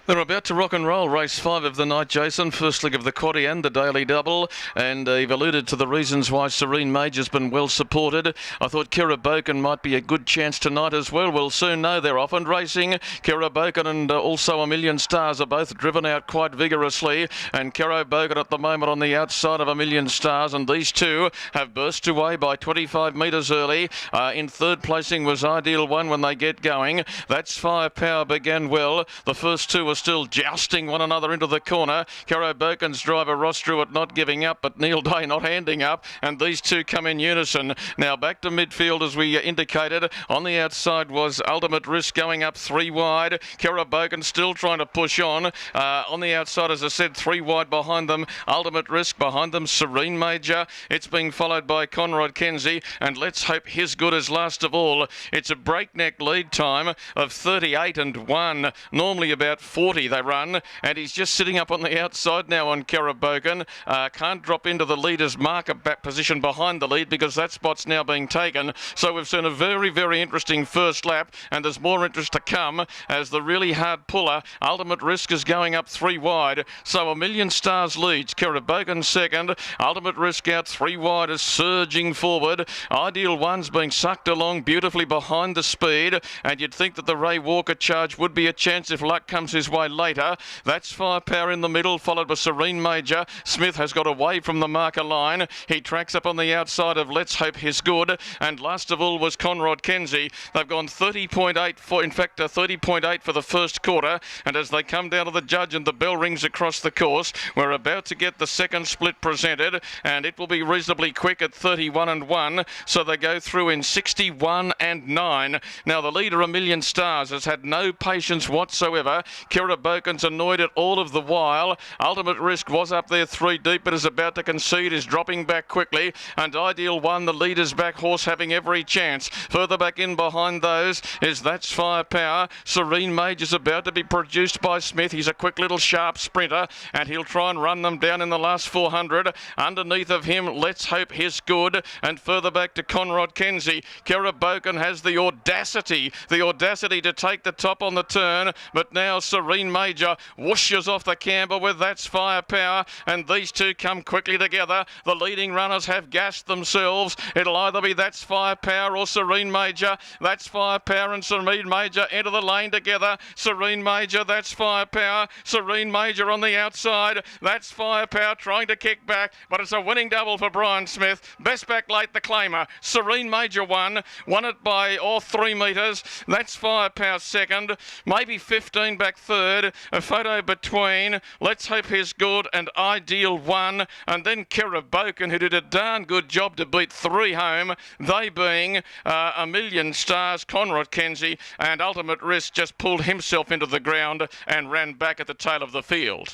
They're about to rock and roll race 5 of the night, Jason. First leg of the quaddie and the daily double. And you've alluded to the reasons why Serene Major's been well supported. I thought Kira Boken might be a good chance tonight as well. We'll soon know. They're off and racing. Kira Boken and also A Million Stars are both driven out quite vigorously. And Kira Boken at the moment on the outside of A Million Stars. And these two have burst away by 25 metres early. In third placing was Ideal One when they get going. That's Firepower began well. The first two were still jousting one another into the corner. Kiro Boken's driver Ross Druitt not giving up, but Neil Day not handing up, and these two come in unison. Now back to midfield as we indicated. On the outside was Ultimate Risk going up 3 wide. Kiro Boken still trying to push on. On the outside, as I said, 3 wide behind them. Ultimate Risk behind them. Serene Major. It's being followed by Conrad Kenzie, and Let's Hope His Good is last of all. It's a breakneck lead time of 38 and 1. Normally about 40 they run, and he's just sitting up on the outside now on Kira Boken. Can't drop into the leader's marker back position behind the lead because that spot's now being taken. So we've seen a very, very interesting first lap, and there's more interest to come as the really hard puller Ultimate Risk is going up 3 wide. So A Million Stars leads. Kira Boken second. Ultimate Risk out 3 wide is surging forward. Ideal One's being sucked along beautifully behind the speed, and you'd think that the Ray Walker charge would be a chance if luck comes his way later. That's Firepower in the middle, followed by Serene Major. Smith has got away from the marker line. He tracks up on the outside of Let's Hope His Good, and last of all was Conrad Kenzie. They've gone 30.8 for, in fact, 30.8 for the first quarter, and as they come down to the judge and the bell rings across the course, we're about to get the second split presented, and it will be reasonably quick at 31 and 1, so they go through in 61 and 9. Now the leader, A Million Stars, has had no patience whatsoever. Kira Boken's annoyed it all of the while. Ultimate Risk was up there 3 deep, but is about to concede, is dropping back quickly, and Ideal One, the leader's back horse, having every chance. Further back in behind those is That's Firepower. Serene Major's about to be produced by Smith. He's a quick little sharp sprinter, and he'll try and run them down in the last 400. Underneath of him, Let's Hope His Good, and further back to Conrad Kenzie. Kira Boken has the audacity to take the top on the turn, but now Serene Major whooshes off the camber with That's Firepower, and these two come quickly together. The leading runners have gassed themselves. It'll either be That's Firepower or Serene Major. That's Firepower and Serene Major enter the lane together. Serene Major, That's Firepower. Serene Major on the outside. That's Firepower trying to kick back, but it's a winning double for Brian Smith. Best back late, the claimer. Serene Major won it by 3 metres. That's Firepower second, maybe 15 back third. A photo between Let's Hope His Good and Ideal One, and then Kira Boken, who did a darn good job to beat 3 home, they being A Million Stars, Conrad Kenzie, and Ultimate Risk just pulled himself into the ground and ran back at the tail of the field.